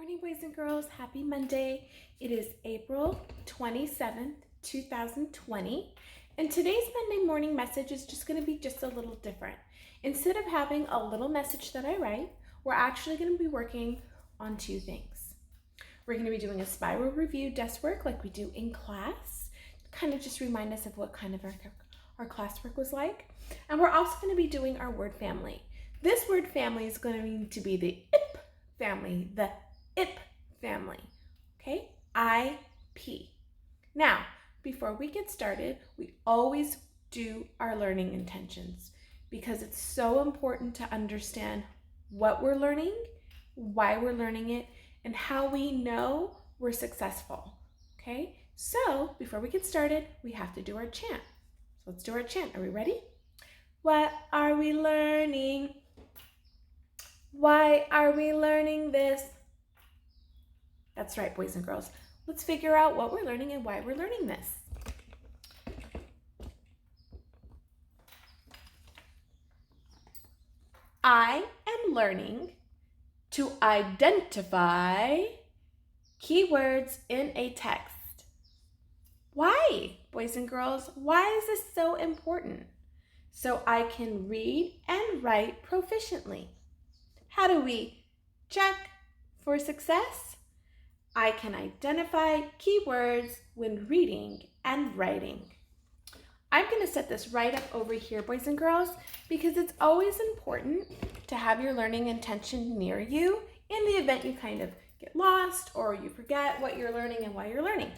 morning, boys and girls. Happy Monday. It is April 27th, 2020. And today's Monday morning message is just going to be just a little different. Instead of having a little message that I write, we're actually going to be working on two things. We're going to be doing a spiral review desk work like we do in class, kind of just remind us of what kind of our classwork was like. And we're also going to be doing our word family. This word family is going to be the IP family, the IP family, okay? IP. Now, before we get started, we always do our learning intentions because it's so important to understand what we're learning, why we're learning it, and how we know we're successful, okay? So, before we get started, we have to do our chant. So let's do our chant. Are we ready? What are we learning? Why are we learning this? That's right, boys and girls. Let's figure out what we're learning and why we're learning this. I am learning to identify keywords in a text. Why, boys and girls? Why is this so important? So I can read and write proficiently. How do we check for success? I can identify keywords when reading and writing. I'm going to set this right up over here, boys and girls, because it's always important to have your learning intention near you in the event you kind of get lost or you forget what you're learning and why you're learning.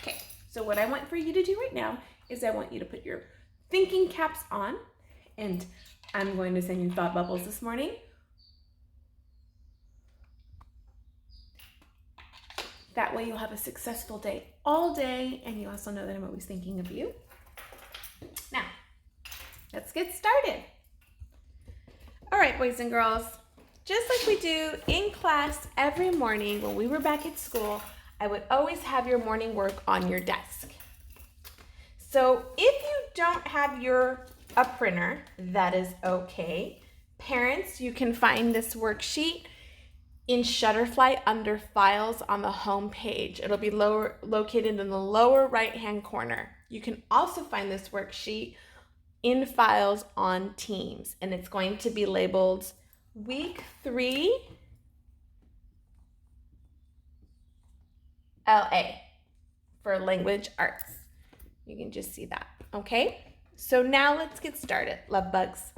Okay, so what I want for you to do right now is I want you to put your thinking caps on, and I'm going to send you thought bubbles this morning. That way you'll have a successful day all day, and you also know that I'm always thinking of you. Now, let's get started. All right, boys and girls, just like we do in class every morning when we were back at school, I would always have your morning work on your desk. So if you don't have a printer, that is okay. Parents, you can find this worksheet in Shutterfly under Files on the home page. It'll be located in the lower right-hand corner. You can also find this worksheet in Files on Teams, and it's going to be labeled Week 3 LA for Language Arts. You can just see that, okay? So now let's get started, love bugs.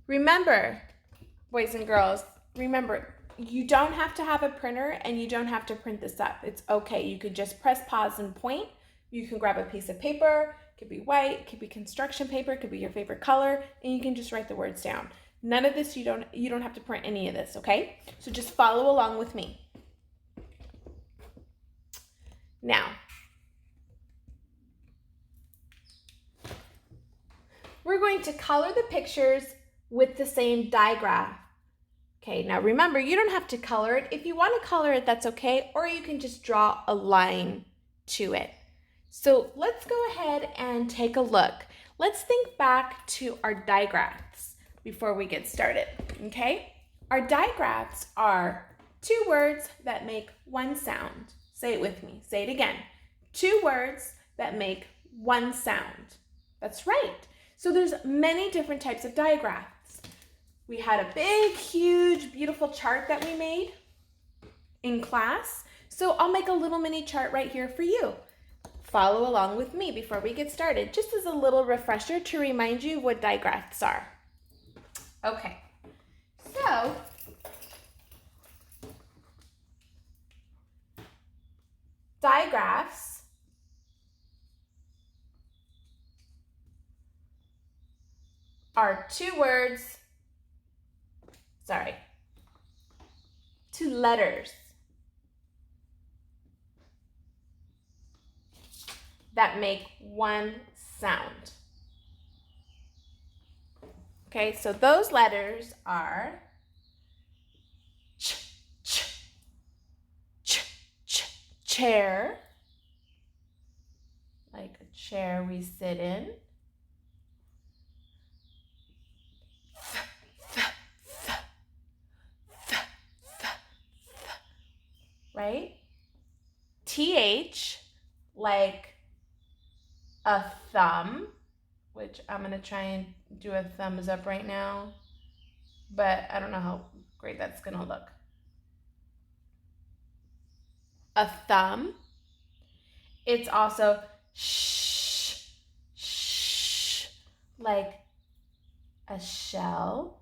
Remember, boys and girls, you don't have to have a printer and you don't have to print this up. It's okay. You could just press pause and point. You can grab a piece of paper. It could be white, it could be construction paper, it could be your favorite color, and you can just write the words down. None of this, you don't have to print any of this, okay? So just follow along with me. Now, we're going to color the pictures with the same digraph. Okay, now remember, you don't have to color it. If you want to color it, that's okay, or you can just draw a line to it. So let's go ahead and take a look. Let's think back to our digraphs before we get started, okay? Our digraphs are two words that make one sound. Say it with me. Say it again. Two words that make one sound. That's right. So there's many different types of digraphs. We had a big, huge, beautiful chart that we made in class. So I'll make a little mini chart right here for you. Follow along with me before we get started, just as a little refresher to remind you what digraphs are. Okay, so digraphs are two letters that make one sound. Okay, so those letters are ch, ch, ch, ch, chair, like a chair we sit in. Th, th, th, th, th, right? TH, like a thumb, which I'm going to try and do a thumbs up right now, but I don't know how great that's going to look. A thumb. It's also sh, like a shell.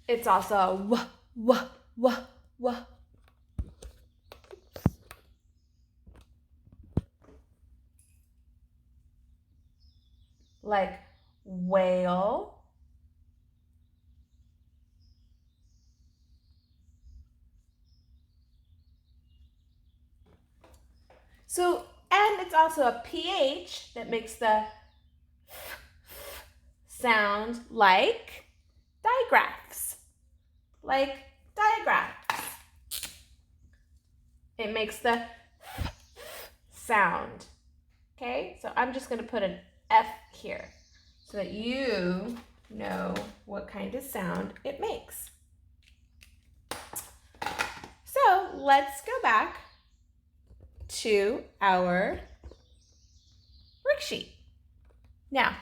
It's also a w. Like whale. So, and it's also a PH that makes the sound like digraphs. Like digraphs. It makes the sound. Okay, so I'm just going to put an F here so that you know what kind of sound it makes. So let's go back to our worksheet. Now,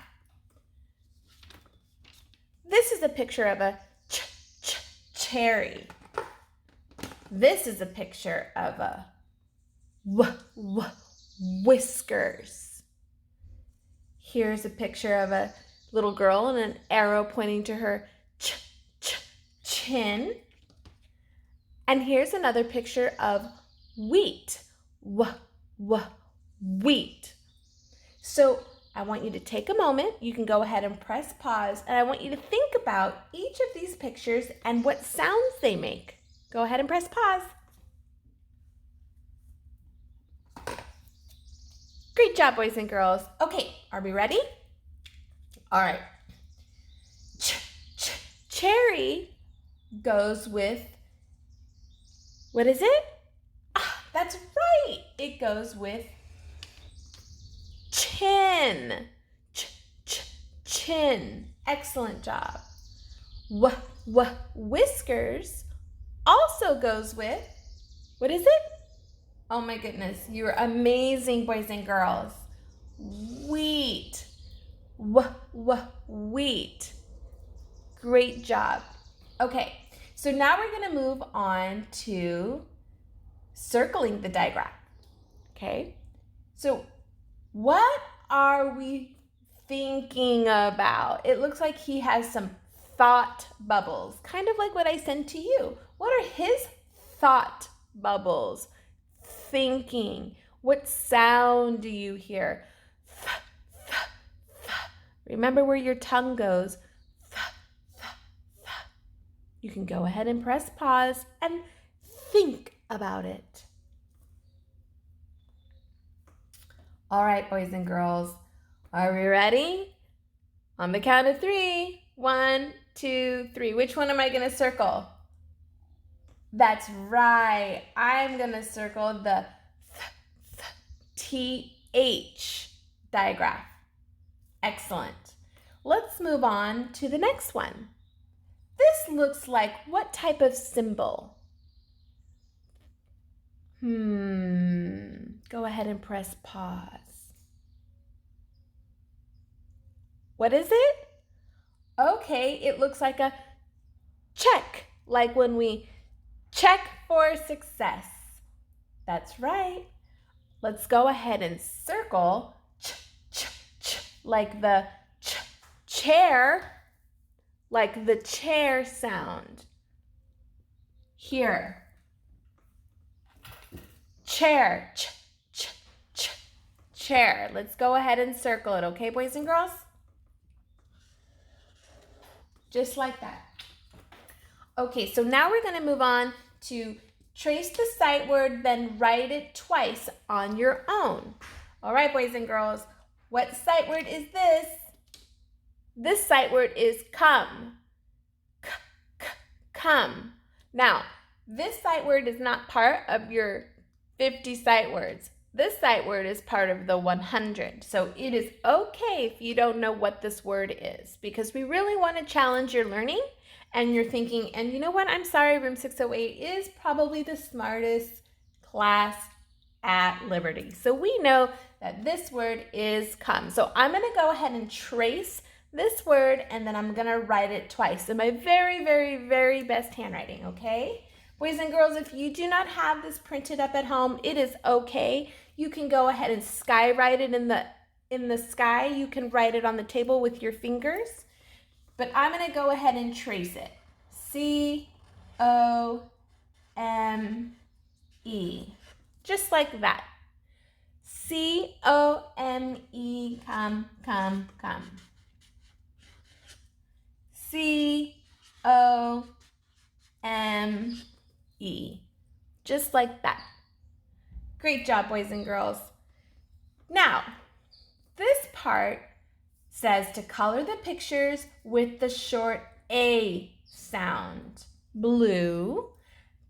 this is a picture of a cherry. This is a picture of a whiskers. Here's a picture of a little girl and an arrow pointing to her chin. And here's another picture of wheat. Wheat. So I want you to take a moment. You can go ahead and press pause, and I want you to think about each of these pictures and what sounds they make. Go ahead and press pause. Great job, boys and girls. Okay, are we ready? All right. Cherry goes with, what is it? Ah, that's right. It goes with chin. Chin. Excellent job. Whiskers also goes with, what is it? Oh my goodness, you're amazing, boys and girls. Wheat. Wheat. Great job. Okay, so now we're going to move on to circling the diagram. Okay, so what are we thinking about? It looks like he has some thought bubbles, kind of like what I sent to you. What are his thought bubbles? Thinking. What sound do you hear? Remember where your tongue goes. You can go ahead and press pause and think about it. All right, boys and girls, are we ready? On the count of 3. 1, 2, 3. Which one am I going to circle? That's right. I'm going to circle the TH digraph. Excellent. Let's move on to the next one. This looks like what type of symbol? Go ahead and press pause. What is it? Okay, it looks like a check, like when we check for success. That's right. Let's go ahead and circle like the chair, like the chair sound. Here. Chair. Chair. Let's go ahead and circle it, okay, boys and girls? Just like that. Okay, so now we're going to move on to trace the sight word, then write it twice on your own. All right, boys and girls, what sight word is this? This sight word is come. Come. Now, this sight word is not part of your 50 sight words. This sight word is part of the 100. So it is okay if you don't know what this word is, because we really want to challenge your learning and you're thinking, and you know what? I'm sorry, room 608 is probably the smartest class at Liberty. So we know that this word is come. So I'm going to go ahead and trace this word, and then I'm going to write it twice in my very, very, very best handwriting, okay? Boys and girls, if you do not have this printed up at home, it is okay. You can go ahead and skywrite it in the sky. You can write it on the table with your fingers. But I'm going to go ahead and trace it. C-O-M-E. Just like that. C-O-M-E, come, come, come. C-O-M-E. Just like that. Great job, boys and girls. Now, this part says to color the pictures with the short A sound. Blue.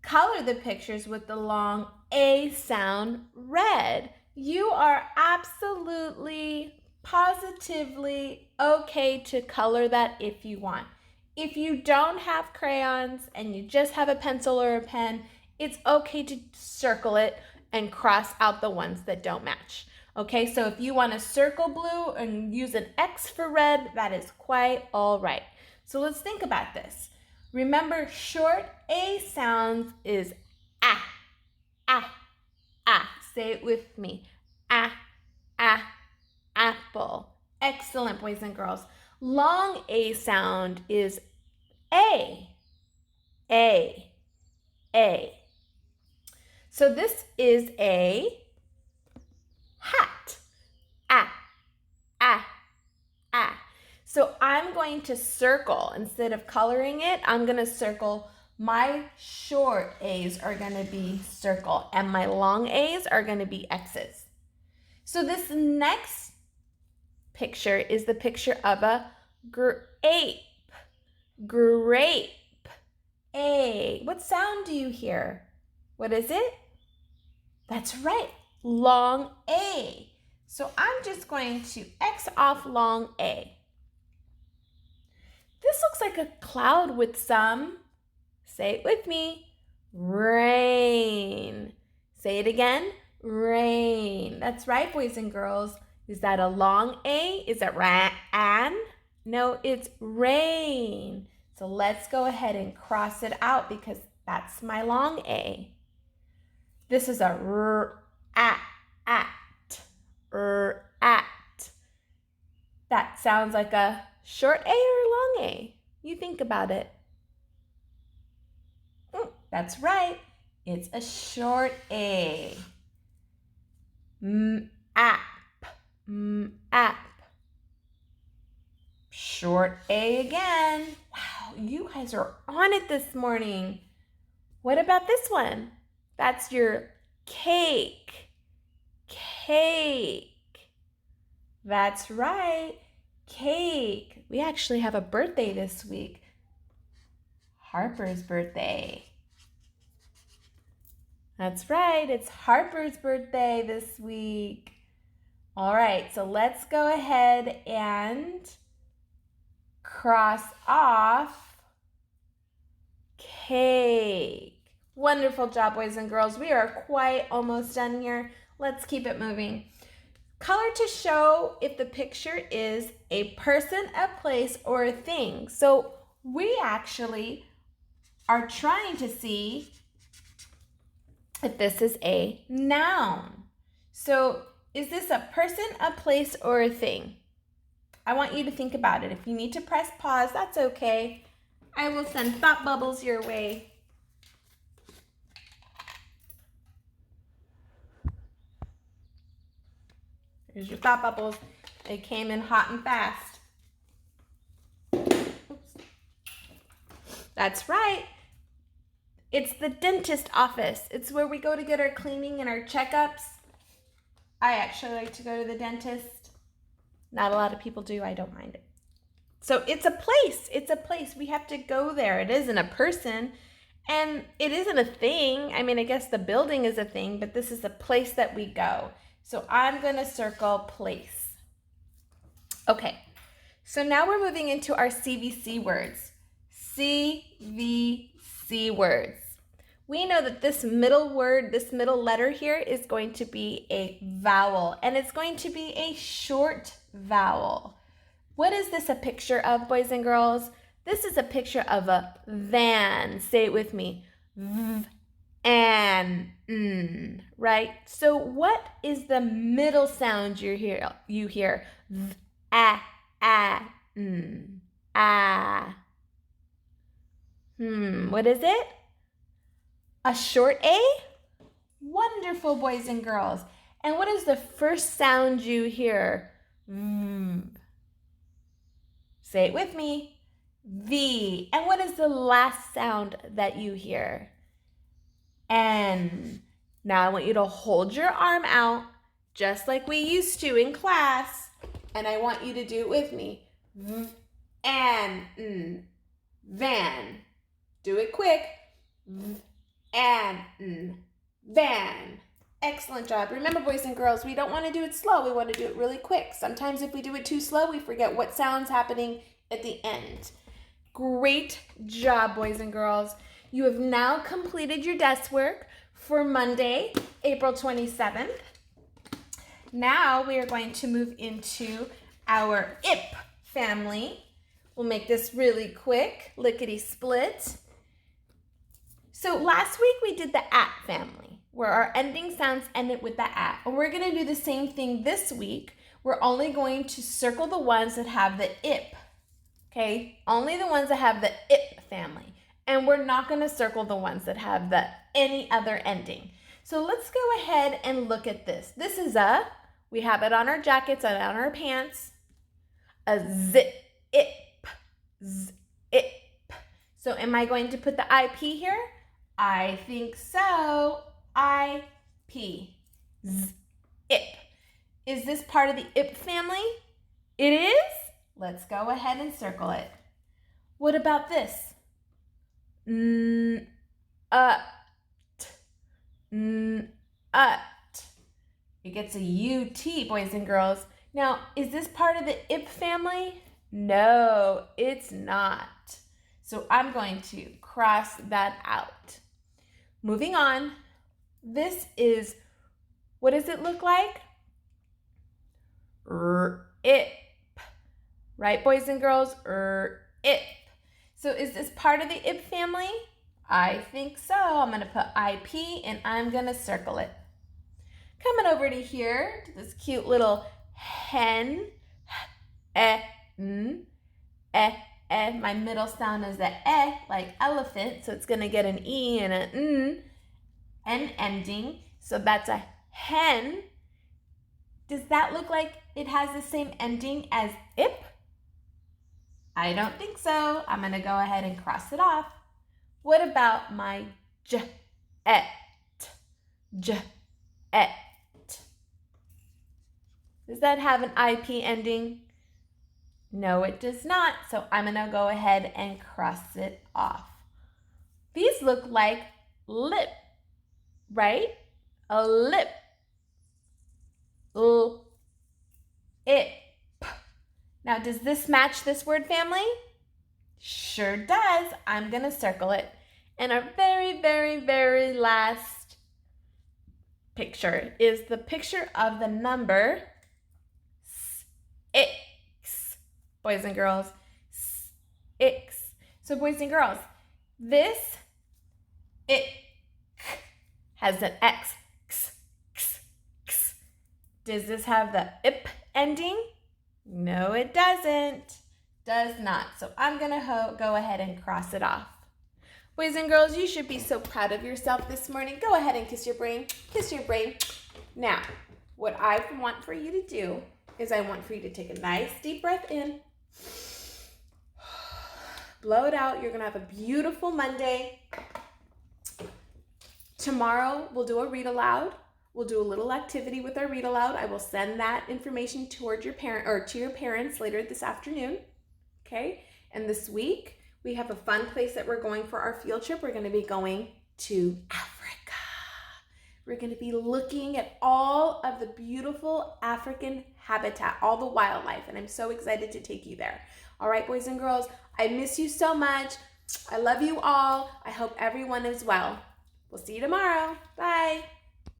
Color the pictures with the long A sound. Red. You are absolutely, positively okay to color that if you want. If you don't have crayons and you just have a pencil or a pen, it's okay to circle it and cross out the ones that don't match. Okay, so if you want to circle blue and use an X for red, that is quite all right. So let's think about this. Remember, short A sounds is ah, ah, ah. Say it with me. Ah, ah, apple. Excellent, boys and girls. Long A sound is A, A, A. So this is a hat. Ah, ah, ah. So I'm going to circle, instead of coloring it, I'm going to circle. My short A's are going to be circle, and my long A's are going to be X's. So this next picture is the picture of a grape. Grape. A. What sound do you hear? What is it? That's right, long A. So I'm just going to X off long A. This looks like a cloud with some, say it with me, rain. Say it again, rain. That's right, boys and girls. Is that a long A? Is it ran? No, it's rain. So let's go ahead and cross it out because that's my long A. This is a at. That sounds like a short A or long A. You think about it. That's right. It's a short A. App. App. Short A again. Wow, you guys are on it this morning. What about this one? That's your cake. Cake. That's right. Cake. We actually have a birthday this week. Harper's birthday. That's right. It's Harper's birthday this week. All right, so let's go ahead and cross off cake. Wonderful job, boys and girls. We are quite almost done here. Let's keep it moving. Color to show if the picture is a person, a place, or a thing. So we actually are trying to see if this is a noun. So is this a person, a place, or a thing? I want you to think about it. If you need to press pause, that's okay. I will send thought bubbles your way. Here's your thought bubbles. They came in hot and fast. Oops. That's right. It's the dentist office. It's where we go to get our cleaning and our checkups. I actually like to go to the dentist. Not a lot of people do. I don't mind it. So it's a place. It's a place. We have to go there. It isn't a person. And it isn't a thing. I mean, I guess the building is a thing, but this is a place that we go. So I'm going to circle place. Okay, so now we're moving into our CVC words. CVC words. We know that this middle word, this middle letter here is going to be a vowel, and it's going to be a short vowel. What is this a picture of, boys and girls? This is a picture of a van. Say it with me. Van, right? So what is the middle sound you hear? V, ah, ah. What is it? A short A? Wonderful, boys and girls. And what is the first sound you hear? Say it with me. V. And what is the last sound that you hear? N. Now I want you to hold your arm out just like we used to in class. And I want you to do it with me. V, N, van. Do it quick. V, N, van. Excellent job. Remember, boys and girls, we don't want to do it slow. We want to do it really quick. Sometimes if we do it too slow, we forget what sound's happening at the end. Great job, boys and girls. You have now completed your desk work for Monday, April 27th. Now we are going to move into our IP family. We'll make this really quick, lickety-split. So last week we did the at family, where our ending sounds ended with the at. And we're going to do the same thing this week. We're only going to circle the ones that have the ip. Okay, only the ones that have the ip family. And we're not going to circle the ones that have the any other ending. So let's go ahead and look at this. This is we have it on our jackets and on our pants. A zip, zip. So am I going to put the IP here? I think so. IP. Zip. Is this part of the ip family? It is? Let's go ahead and circle it. What about this? It gets a UT, boys and girls. Now, is this part of the ip family? No, it's not. So I'm going to cross that out. Moving on. This is, what does it look like? Ip. Right, boys and girls? Ip. So is this part of the ip family? I think so. I'm going to put IP and I'm going to circle it. Coming over to here, to this cute little hen. My middle sound is the like elephant. So it's going to get an E and an N ending. So that's a hen. Does that look like it has the same ending as ip? I don't think so. I'm going to go ahead and cross it off. What about my jet? Jet. Does that have an IP ending? No, it does not. So I'm going to go ahead and cross it off. These look like lip, right? A lip. Ip. Now, does this match this word family? Sure does. I'm going to circle it. And our very, very, very last picture is the picture of the number 6. Boys and girls, 6. So boys and girls, this it has an X. Does this have the ip ending? No, it doesn't. Does not. So I'm going to go ahead and cross it off. Boys and girls, you should be so proud of yourself this morning. Go ahead and kiss your brain. Kiss your brain. Now, what I want for you to do is I want for you to take a nice deep breath in. Blow it out. You're going to have a beautiful Monday. Tomorrow, we'll do a read aloud. We'll do a little activity with our read aloud. I will send that information toward your parent or to your parents later this afternoon. Okay? And this week, We have a fun place that we're going for our field trip. We're going to be going to Africa. We're going to be looking at all of the beautiful African habitat, all the wildlife, and I'm so excited to take you there. All right, boys and girls, I miss you so much. I love you all. I hope everyone is well. We'll see you tomorrow. Bye.